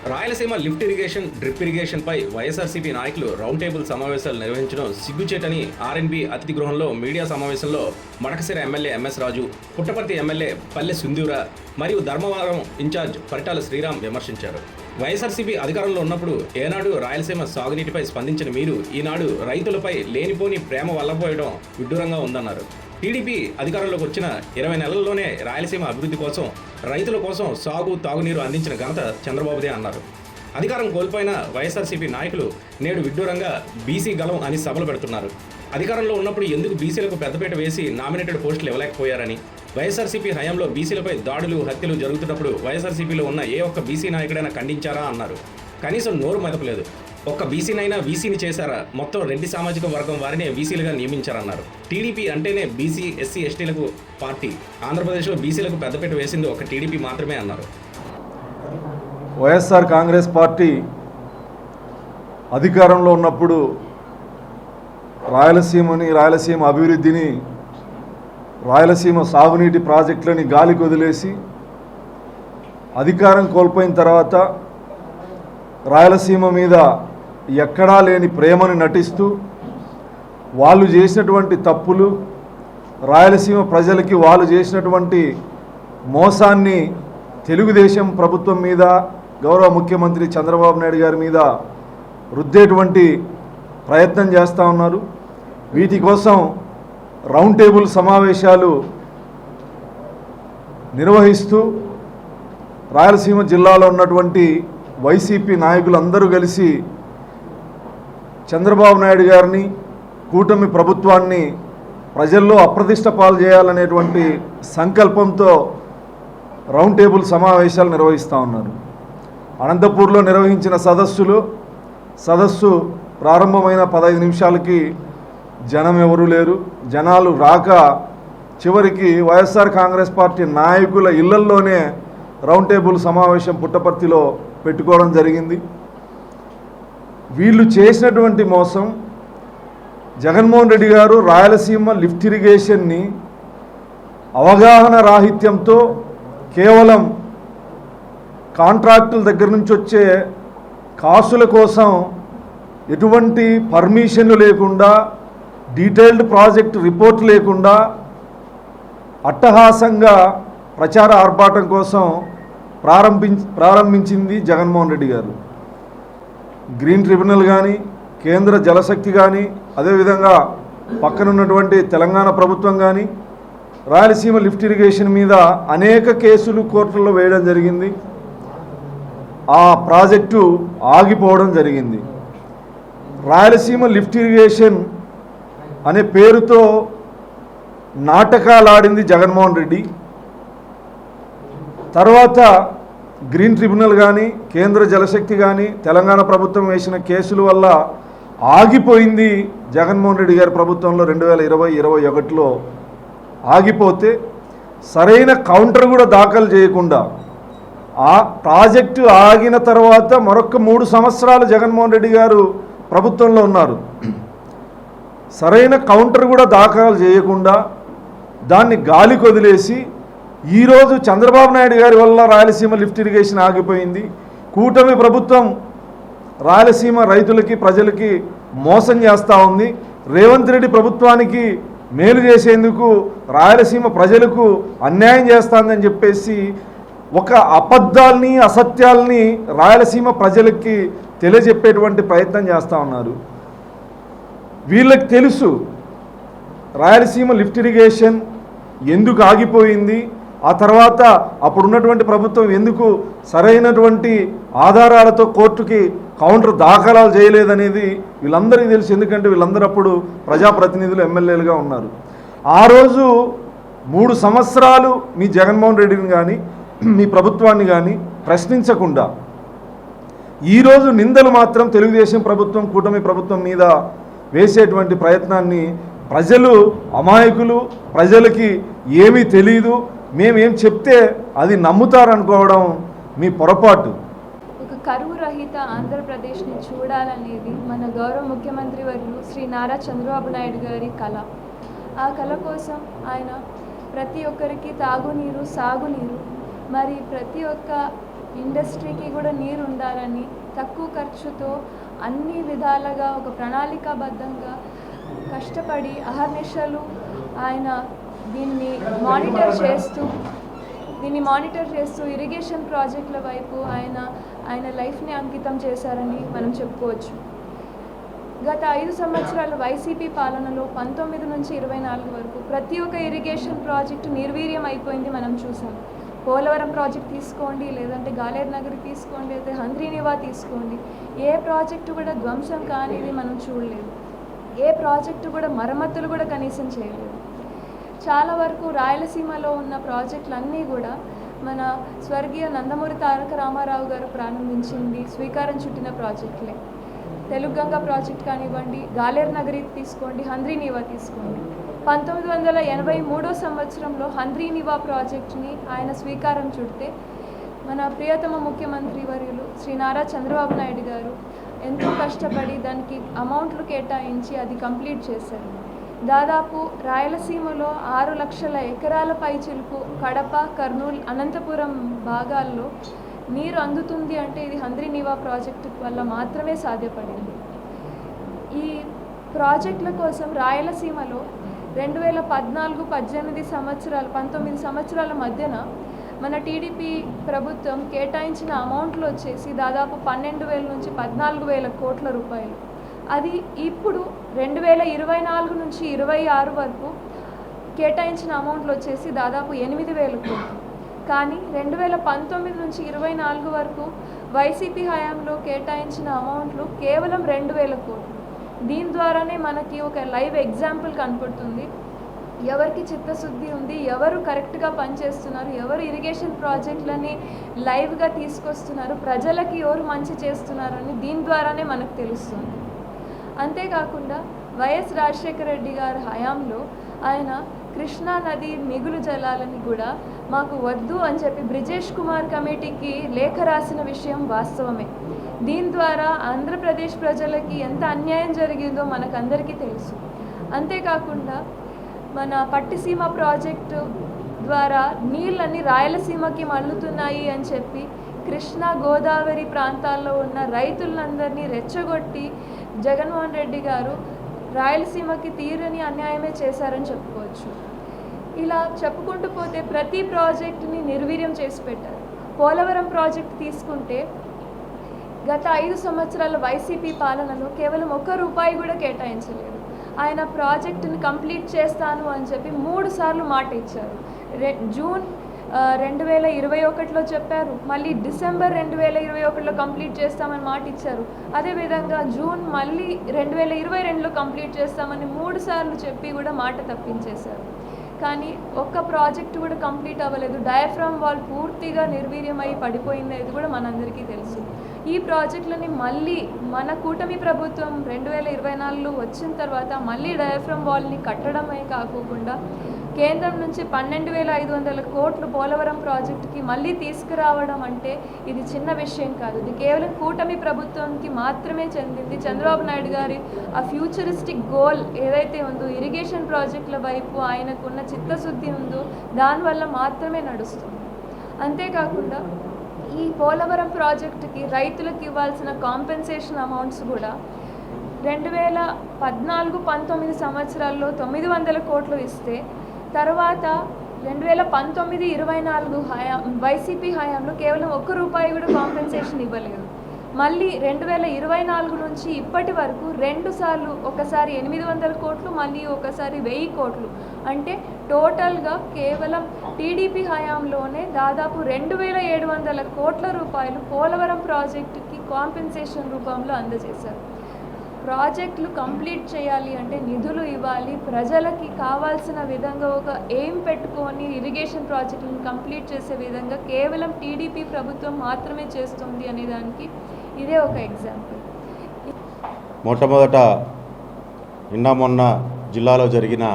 Rayalaseema lift irrigation, drip ఇరిగేషన్పై వైఎస్ఆర్సీపీ నాయకులు round table సమావేశాలు నిర్వహించడం సిగ్గుచేటని ఆర్ఎన్బి అతిథి గృహంలో మీడియా సమావేశంలో మడకశిర ఎమ్మెల్యే ఎంఎస్ రాజు, పుట్టపర్తి ఎమ్మెల్యే పల్లె సుందూర మరియు ధర్మవరం ఇన్ఛార్జ్ పరిటాల శ్రీరామ్ విమర్శించారు. వైఎస్ఆర్సీపీ అధికారంలో ఉన్నప్పుడు ఏనాడు రాయలసీమ సాగునీటిపై స్పందించిన మీరు ఈనాడు రైతులపై లేనిపోని ప్రేమ వల్లపోయడం విడ్డూరంగా ఉందన్నారు. టీడీపీ అధికారంలోకి వచ్చిన 20 నెలల్లోనే రాయలసీమ అభివృద్ధి కోసం, రైతుల కోసం సాగు, తాగునీరు అందించిన ఘనత చంద్రబాబుదే అన్నారు. అధికారం కోల్పోయిన వైఎస్ఆర్సీపీ నాయకులు నేడు విడ్డూరంగా బీసీ గలం అని సభలు పెడుతున్నారు. అధికారంలో ఉన్నప్పుడు ఎందుకు బీసీలకు పెద్దపీట వేసి నామినేటెడ్ పోస్టులు ఇవ్వలేకపోయారని, వైఎస్ఆర్సీపీ హయాంలో బీసీలపై దాడులు, హత్యలు జరుగుతున్నప్పుడు వైఎస్ఆర్సీపీలో ఉన్న ఏ ఒక్క బీసీ నాయకుడైనా ఖండించారా అన్నారు. కనీసం నోరు మెదపలేదు. ఒక్క బీసీనైనా వీసీని చేశారా? మొత్తం రెడ్డి సామాజిక వర్గం వారినే వీసీలుగా నియమించారన్నారు. టీడీపీ అంటేనే బీసీ, ఎస్సీ, ఎస్టీలకు పార్టీ. ఆంధ్రప్రదేశ్లో బీసీలకు పెద్దపీట వేసింది ఒక టీడీపీ మాత్రమే అన్నారు. వైఎస్ఆర్ కాంగ్రెస్ పార్టీ అధికారంలో ఉన్నప్పుడు రాయలసీమ అభివృద్ధిని, రాయలసీమ సాగునీటి ప్రాజెక్టులని గాలికి వదిలేసి అధికారం కోల్పోయిన తర్వాత రాయలసీమ మీద ఎక్కడా లేని ప్రేమను నటిస్తూ వాళ్ళు చేసినటువంటి తప్పులు, రాయలసీమ ప్రజలకి వాళ్ళు చేసినటువంటి మోసాన్ని తెలుగుదేశం ప్రభుత్వం మీద, గౌరవ ముఖ్యమంత్రి చంద్రబాబు నాయుడు గారి మీద రుద్దేటువంటి ప్రయత్నం చేస్తూ ఉన్నారు. వీటి కోసం రౌండ్ టేబుల్ సమావేశాలు నిర్వహిస్తూ రాయలసీమ జిల్లాలో ఉన్నటువంటి వైసీపీ నాయకులందరూ కలిసి చంద్రబాబు నాయుడు గారిని, కూటమి ప్రభుత్వాన్ని ప్రజల్లో అప్రతిష్ట పాలు చేయాలనేటువంటి సంకల్పంతో రౌండ్ టేబుల్ సమావేశాలు నిర్వహిస్తూ ఉన్నారు. అనంతపూర్లో నిర్వహించిన సదస్సు ప్రారంభమైన 15 నిమిషాలకి జనం ఎవరూ లేరు. జనాలు రాక చివరికి వైఎస్ఆర్ కాంగ్రెస్ పార్టీ నాయకుల ఇళ్లల్లోనే రౌండ్ టేబుల్ సమావేశం పుట్టపర్తిలో పెట్టుకోవడం జరిగింది. వీళ్ళు చేసినటువంటి మోసం, జగన్మోహన్ రెడ్డి గారు రాయలసీమ లిఫ్ట్ ఇరిగేషన్ని అవగాహన రాహిత్యంతో కేవలం కాంట్రాక్టుల దగ్గర నుంచి వచ్చే కాసుల కోసం ఎటువంటి పర్మిషన్లు లేకుండా, డీటెయిల్డ్ ప్రాజెక్ట్ రిపోర్ట్ లేకుండా అట్టహాసంగా ప్రచార ఆర్భాటం కోసం ప్రారంభించింది జగన్మోహన్ రెడ్డి గారు. గ్రీన్ ట్రిబ్యునల్ కానీ, కేంద్ర జలశక్తి కానీ, అదేవిధంగా పక్కనున్నటువంటి తెలంగాణ ప్రభుత్వం కానీ రాయలసీమ లిఫ్ట్ ఇరిగేషన్ మీద అనేక కేసులు కోర్టుల్లో వేయడం జరిగింది. ఆ ప్రాజెక్టు ఆగిపోవడం జరిగింది. రాయలసీమ లిఫ్ట్ ఇరిగేషన్ అనే పేరుతో నాటకాలు ఆడింది జగన్మోహన్ రెడ్డి. తర్వాత గ్రీన్ ట్రిబ్యునల్ కానీ, కేంద్ర జలశక్తి కానీ, తెలంగాణ ప్రభుత్వం వేసిన కేసుల వల్ల ఆగిపోయింది. జగన్మోహన్ రెడ్డి గారి ప్రభుత్వంలో 2020-21లో ఆగిపోతే సరైన కౌంటర్ కూడా దాఖలు చేయకుండా ఆ ప్రాజెక్టు ఆగిన తర్వాత మరొక 3 సంవత్సరాలు జగన్మోహన్ రెడ్డి గారు ప్రభుత్వంలో ఉన్నారు. సరైన కౌంటర్ కూడా దాఖలు చేయకుండా దాన్ని గాలికి వదిలేసి ఈరోజు చంద్రబాబు నాయుడు గారి వల్ల రాయలసీమ లిఫ్ట్ ఇరిగేషన్ ఆగిపోయింది. కూటమి ప్రభుత్వం రాయలసీమ రైతులకి, ప్రజలకి మోసం చేస్తూ ఉంది. రేవంత్ రెడ్డి ప్రభుత్వానికి మేలు చేసేందుకు రాయలసీమ ప్రజలకు అన్యాయం చేస్తుందని చెప్పేసి ఒక అబద్ధాల్ని, అసత్యాల్ని రాయలసీమ ప్రజలకి తెలియజెప్పేటువంటి ప్రయత్నం చేస్తూ ఉన్నారు. వీళ్ళకి తెలుసు రాయలసీమ లిఫ్ట్ ఇరిగేషన్ ఎందుకు ఆగిపోయింది, ఆ తర్వాత అప్పుడున్నటువంటి ప్రభుత్వం ఎందుకు సరైనటువంటి ఆధారాలతో కోర్టుకి కౌంటర్ దాఖలాలు చేయలేదనేది వీళ్ళందరికీ తెలుసు. ఎందుకంటే వీళ్ళందరూ అప్పుడు ప్రజాప్రతినిధులు, ఎమ్మెల్యేలుగా ఉన్నారు. ఆ రోజు 3 సంవత్సరాలు మీ జగన్మోహన్ రెడ్డిని కానీ, మీ ప్రభుత్వాన్ని కానీ ప్రశ్నించకుండా ఈరోజు నిందలు మాత్రం తెలుగుదేశం ప్రభుత్వం, కూటమి ప్రభుత్వం మీద వేసేటువంటి ప్రయత్నాన్ని ప్రజలు అమాయకులు, ప్రజలకి ఏమీ తెలియదు, మేమేం చెప్తే అది నమ్ముతారనుకోవడం మీ పొరపాటు. ఒక కరువు రహిత ఆంధ్రప్రదేశ్ని చూడాలనేది మన గౌరవ ముఖ్యమంత్రి వర్యులు శ్రీ నారా చంద్రబాబు నాయుడు గారి కళ. ఆ కళ కోసం ఆయన ప్రతి ఒక్కరికి తాగునీరు, సాగునీరు, మరి ప్రతి ఒక్క ఇండస్ట్రీకి కూడా నీరు ఉండాలని తక్కువ ఖర్చుతో అన్ని విధాలుగా ఒక ప్రణాళికాబద్ధంగా కష్టపడి అహర్నిశలు ఆయన దీన్ని మానిటర్ చేస్తూ ఇరిగేషన్ ప్రాజెక్టుల వైపు ఆయన లైఫ్ని అంకితం చేశారని మనం చెప్పుకోవచ్చు. గత 5 సంవత్సరాల వైసీపీ పాలనలో 19 నుంచి 24 వరకు ప్రతి ఒక్క ఇరిగేషన్ ప్రాజెక్టు నిర్వీర్యం అయిపోయింది మనం చూసాం. పోలవరం ప్రాజెక్ట్ తీసుకోండి, లేదంటే గాలేరు నగరి తీసుకోండి, లేదా హంద్రీనివా తీసుకోండి, ఏ ప్రాజెక్టు కూడా ధ్వంసం కానిది మనం చూడలేదు. ఏ ప్రాజెక్టు కూడా మరమ్మతులు కూడా కనీసం చేయలేదు. చాలా వరకు రాయలసీమలో ఉన్న ప్రాజెక్టులన్నీ కూడా మన స్వర్గీయ నందమూరి తారక రామారావు గారు ప్రారంభించింది శ్రీకారం చుట్టిన ప్రాజెక్టులే. తెలుగంగ ప్రాజెక్ట్ కానివ్వండి, గాలేరు నగరి తీసుకోండి, హంద్రీనివా తీసుకోండి. 1983 సంవత్సరంలో హంద్రీనివా ప్రాజెక్ట్ని ఆయన స్వీకారం చుడితే మన ప్రియతమ ముఖ్యమంత్రి వర్యులు శ్రీ నారా చంద్రబాబు నాయుడు గారు ఎంతో కష్టపడి దానికి అమౌంట్లు కేటాయించి అది కంప్లీట్ చేశారు. దాదాపు రాయలసీమలో 6 లక్షల ఎకరాల పైచిలుకు కడప, కర్నూలు, అనంతపురం భాగాల్లో నీరు అందుతుంది అంటే ఇది హంద్రీనివా ప్రాజెక్టు వల్ల మాత్రమే సాధ్యపడింది. ఈ ప్రాజెక్టుల కోసం రాయలసీమలో 2014-18 సంవత్సరాలు 19 సంవత్సరాల మధ్యన మన టీడీపీ ప్రభుత్వం కేటాయించిన అమౌంట్లు వచ్చేసి దాదాపు 12,000 నుంచి 14,000 కోట్ల రూపాయలు. అది ఇప్పుడు 2024 నుంచి 26 వరకు కేటాయించిన అమౌంట్లు వచ్చేసి దాదాపు 8,000 కోట్లు. కానీ 2019 నుంచి 24 వరకు వైసీపీ హయాంలో కేటాయించిన అమౌంట్లు కేవలం 2,000 కోట్లు. దీని ద్వారానే మనకి ఒక లైవ్ ఎగ్జాంపుల్ కనపడుతుంది. ఎవరికి చిత్తశుద్ధి ఉంది, ఎవరు కరెక్ట్గా పనిచేస్తున్నారు, ఎవరు ఇరిగేషన్ ప్రాజెక్టులని లైవ్గా తీసుకొస్తున్నారు, ప్రజలకి ఎవరు మంచి చేస్తున్నారని దీని ద్వారానే మనకు తెలుస్తుంది. అంతేకాకుండా వైఎస్ రాజశేఖర రెడ్డి గారి హయాంలో ఆయన కృష్ణా నది మిగులు జలాలని కూడా మాకు వద్దు అని చెప్పి బ్రిజేష్ కుమార్ కమిటీకి లేఖ రాసిన విషయం వాస్తవమే. దీని ద్వారా ఆంధ్రప్రదేశ్ ప్రజలకి ఎంత అన్యాయం జరిగిందో మనకందరికీ తెలుసు. అంతేకాకుండా మన పట్టిసీమ ప్రాజెక్టు ద్వారా నీళ్ళన్నీ రాయలసీమకి మళ్ళుతున్నాయి అని చెప్పి కృష్ణా గోదావరి ప్రాంతాల్లో ఉన్న రైతులందరినీ రెచ్చగొట్టి జగన్మోహన్ రెడ్డి గారు రాయలసీమకి తీరని అన్యాయమే చేశారని చెప్పుకోవచ్చు. ఇలా చెప్పుకుంటూ పోతే ప్రతి ప్రాజెక్టుని నిర్వీర్యం చేసి పెట్టారు. పోలవరం ప్రాజెక్ట్ తీసుకుంటే గత 5 సంవత్సరాల వైసీపీ పాలనలో కేవలం 1 రూపాయి కూడా కేటాయించలేదు. ఆయన ప్రాజెక్టుని కంప్లీట్ చేస్తాను అని చెప్పి 3 సార్లు మాట ఇచ్చారు. జూన్ 2021లో చెప్పారు, మళ్ళీ డిసెంబర్ 2021లో కంప్లీట్ చేస్తామని మాట ఇచ్చారు. అదేవిధంగా జూన్ మళ్ళీ 2022లో కంప్లీట్ చేస్తామని 3 సార్లు చెప్పి కూడా మాట తప్పించేశారు. కానీ ఒక్క ప్రాజెక్టు కూడా కంప్లీట్ అవ్వలేదు. డయాఫ్రామ్ వాల్ పూర్తిగా నిర్వీర్యమై పడిపోయింది, ఇది కూడా మనందరికీ తెలుసు. ఈ ప్రాజెక్టులని మళ్ళీ మన కూటమి ప్రభుత్వం 2024లో వచ్చిన తర్వాత మళ్ళీ డయాఫ్రామ్ వాల్ని కట్టడమే కాకుండా కేంద్రం నుంచి 12,500 కోట్లు పోలవరం ప్రాజెక్టుకి మళ్ళీ తీసుకురావడం అంటే ఇది చిన్న విషయం కాదు. ఇది కేవలం కూటమి ప్రభుత్వానికి మాత్రమే చెందింది. చంద్రబాబు నాయుడు గారి ఆ ఫ్యూచరిస్టిక్ గోల్ ఏదైతే ఉందో ఇరిగేషన్ ప్రాజెక్టుల వైపు ఆయనకున్న చిత్తశుద్ధి ఉందో దానివల్ల మాత్రమే నడుస్తుంది. అంతేకాకుండా ఈ పోలవరం ప్రాజెక్టుకి రైతులకు ఇవ్వాల్సిన కాంపెన్సేషన్ అమౌంట్స్ కూడా 2014-19 సంవత్సరాల్లో 900 కోట్లు ఇస్తే తర్వాత 2019-24 వైసీపీ హయాంలో కేవలం 1 రూపాయి కూడా కాంపెన్సేషన్ ఇవ్వలేదు. మళ్ళీ 2024 నుంచి ఇప్పటి వరకు 2 సార్లు, ఒకసారి 800 కోట్లు, మళ్ళీ ఒకసారి 1000 కోట్లు, అంటే టోటల్గా కేవలం టీడీపీ హయాంలోనే దాదాపు 2,700 కోట్ల రూపాయలు పోలవరం ప్రాజెక్టుకి కాంపెన్సేషన్ రూపంలో అందజేశారు. ప్రాజెక్టులు కంప్లీట్ చేయాలి అంటే నిధులు ఇవ్వాలి, ప్రజలకి కావాల్సిన విధంగా ఒక ఎయిమ్ పెట్టుకొని ఇరిగేషన్ ప్రాజెక్టులను కంప్లీట్ చేసే విధంగా కేవలం టీడీపీ ప్రభుత్వం మాత్రమే చేస్తుంది అనే దానికి ఇదే ఒక ఎగ్జాంపుల్. మొట్టమొదట మొన్న జిల్లాలో జరిగిన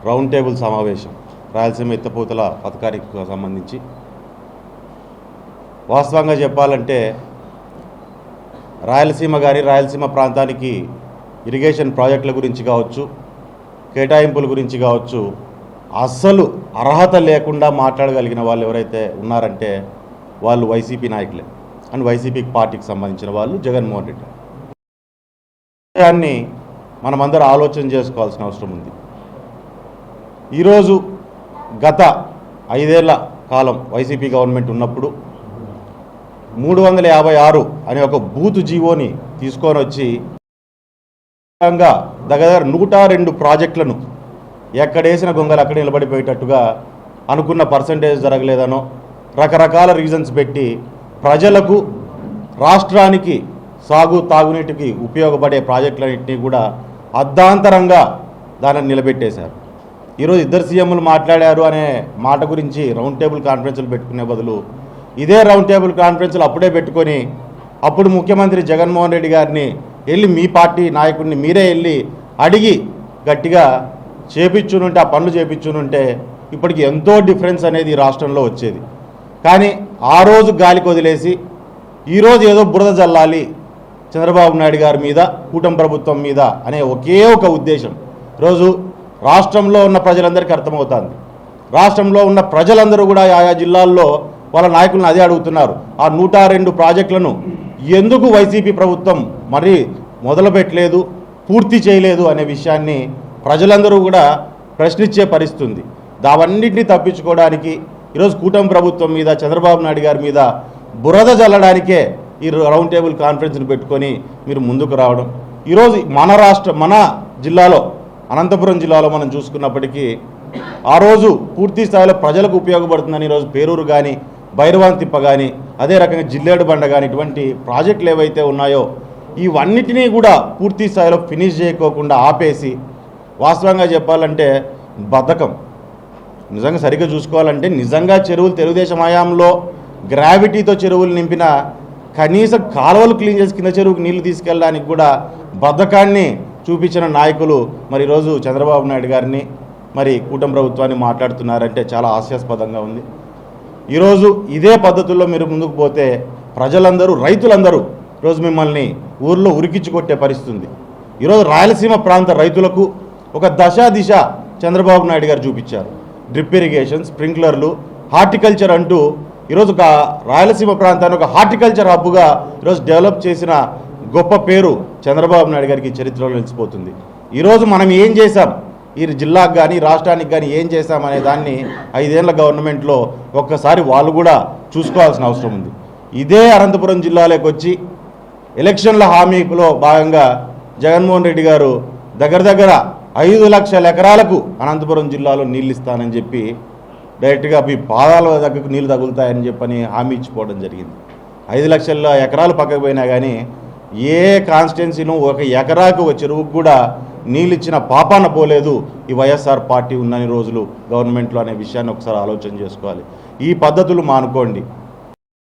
రౌండ్ టేబుల్ సమావేశం రాయలసీమ ఎత్తిపోతల పథకానికి సంబంధించి వాస్తవంగా చెప్పాలంటే రాయలసీమ రాయలసీమ ప్రాంతానికి ఇరిగేషన్ ప్రాజెక్టుల గురించి కావచ్చు, కేటాయింపుల గురించి కావచ్చు, అస్సలు అర్హత లేకుండా మాట్లాడగలిగిన వాళ్ళు ఎవరైతే ఉన్నారంటే వాళ్ళు వైసీపీ నాయకులే అండ్ వైసీపీ పార్టీకి సంబంధించిన వాళ్ళు జగన్మోహన్ రెడ్డి. విషయాన్ని మనమందరం ఆలోచన చేసుకోవాల్సిన అవసరం ఉంది. ఈరోజు గత 5 ఏళ్ల కాలం వైసీపీ గవర్నమెంట్ ఉన్నప్పుడు 356 అనే ఒక బూతు జీవోని తీసుకొని వచ్చి దగ్గర 102 ప్రాజెక్టులను ఎక్కడేసిన గొంగలు అక్కడ నిలబడిపోయేటట్టుగా అనుకున్న పర్సంటేజ్ జరగలేదనో రకరకాల రీజన్స్ పెట్టి ప్రజలకు రాష్ట్రానికి తాగునీటికి ఉపయోగపడే ప్రాజెక్టులన్నింటినీ కూడా అర్ధాంతరంగా దానిని నిలబెట్టేశారు. ఈరోజు ఇద్దరు సీఎంలు మాట్లాడారు అనే మాట గురించి రౌండ్ టేబుల్ కాన్ఫరెన్స్లు పెట్టుకునే బదులు ఇదే రౌండ్ టేబుల్ కాన్ఫరెన్స్లు అప్పుడే పెట్టుకొని అప్పుడు ముఖ్యమంత్రి జగన్మోహన్ రెడ్డి గారిని వెళ్ళి మీ పార్టీ నాయకుడిని మీరే వెళ్ళి అడిగి గట్టిగా చేపించునుంటే, ఆ పనులు చేపించునుంటే ఇప్పటికి ఎంతో డిఫరెన్స్ అనేది రాష్ట్రంలో వచ్చేది. కానీ ఆ రోజు గాలికి వదిలేసి ఈరోజు ఏదో బురద జల్లాలి చంద్రబాబు నాయుడు గారి మీద, కూటమి ప్రభుత్వం మీద అనే ఒకే ఒక ఉద్దేశం ఈరోజు రాష్ట్రంలో ఉన్న ప్రజలందరికీ అర్థమవుతుంది. రాష్ట్రంలో ఉన్న ప్రజలందరూ కూడా ఆయా జిల్లాల్లో వాళ్ళ నాయకులను అదే అడుగుతున్నారు. ఆ 102 ప్రాజెక్టులను ఎందుకు వైసీపీ ప్రభుత్వం మరి మొదలుపెట్టలేదు, పూర్తి చేయలేదు అనే విషయాన్ని ప్రజలందరూ కూడా ప్రశ్నించే పరిస్థితి ఉంది. దావన్నింటినీ తప్పించుకోవడానికి ఈరోజు కూటమి ప్రభుత్వం మీద, చంద్రబాబు నాయుడు గారి మీద బురద జల్లడానికే ఈ రౌండ్ టేబుల్ కాన్ఫరెన్స్ని పెట్టుకొని మీరు ముందుకు రావడం. ఈరోజు మన జిల్లాలో, అనంతపురం జిల్లాలో మనం చూసుకున్నప్పటికీ ఆ రోజు పూర్తి స్థాయిలో ప్రజలకు ఉపయోగపడుతుందని ఈరోజు పేరూరు కానీ, భైరవాంతిప్ప కానీ, అదే రకంగా జిల్లేడు బండ కానీ ఇటువంటి ప్రాజెక్టులు ఏవైతే ఉన్నాయో ఇవన్నిటినీ కూడా పూర్తి స్థాయిలో ఫినిష్ చేయకోకుండా ఆపేసి, వాస్తవంగా చెప్పాలంటే బద్ధకం. నిజంగా సరిగ్గా చూసుకోవాలంటే నిజంగా చెరువులు తెలుగుదేశం హయాంలో గ్రావిటీతో చెరువులు నింపిన కనీసం కాలువలు క్లీన్ చేసి కింద చెరువుకు నీళ్లు తీసుకెళ్ళడానికి కూడా బద్ధకాన్ని చూపించిన నాయకులు మరి ఈరోజు చంద్రబాబు నాయుడు గారిని, మరి కూటమి ప్రభుత్వాన్ని మాట్లాడుతున్నారంటే చాలా హాస్యాస్పదంగా ఉంది. ఈరోజు ఇదే పద్ధతుల్లో మీరు ముందుకు పోతే ప్రజలందరూ, రైతులందరూ ఈరోజు మిమ్మల్ని ఊర్లో ఉరికించి కొట్టే పరిస్థితి ఉంది. ఈరోజు రాయలసీమ ప్రాంత రైతులకు ఒక దిశ చంద్రబాబు నాయుడు గారు చూపించారు. డ్రిప్ ఇరిగేషన్, స్ప్రింక్లర్లు, హార్టికల్చర్ అంటూ ఈరోజు ఒక రాయలసీమ ప్రాంతాన్ని ఒక హార్టికల్చర్ హబ్గా ఈరోజు డెవలప్ చేసిన గొప్ప పేరు చంద్రబాబు నాయుడు గారికి చరిత్రలో నిలిచిపోతుంది. ఈరోజు మనం ఏం చేశాం, ఈ జిల్లాకు కానీ రాష్ట్రానికి కానీ ఏం చేశామనే దాన్ని 5 ఏళ్ల గవర్నమెంట్లో ఒక్కసారి వాళ్ళు కూడా చూసుకోవాల్సిన అవసరం ఉంది. ఇదే అనంతపురం జిల్లాలోకి వచ్చి ఎలక్షన్ల హామీలో భాగంగా జగన్మోహన్ రెడ్డి గారు దగ్గర 5 లక్షల ఎకరాలకు అనంతపురం జిల్లాలో నీళ్ళు ఇస్తానని చెప్పి డైరెక్ట్గా మీ పాదాల దగ్గరకు నీళ్ళు తగులుతాయని చెప్పని హామీ ఇచ్చిపోవడం జరిగింది. 5 లక్షల ఎకరాలు పక్కకు పోయినా కానీ ఏ కాన్స్టిట్యున్సీలో ఒక ఎకరాకు ఒక చెరువుకు కూడా నీళ్ళు ఇచ్చిన పాపాన పోలేదు ఈ వైఎస్ఆర్ పార్టీ ఉన్నన్ని రోజులు గవర్నమెంట్లో అనే విషయాన్ని ఒకసారి ఆలోచన చేసుకోవాలి. ఈ పద్ధతులు మానుకోండి.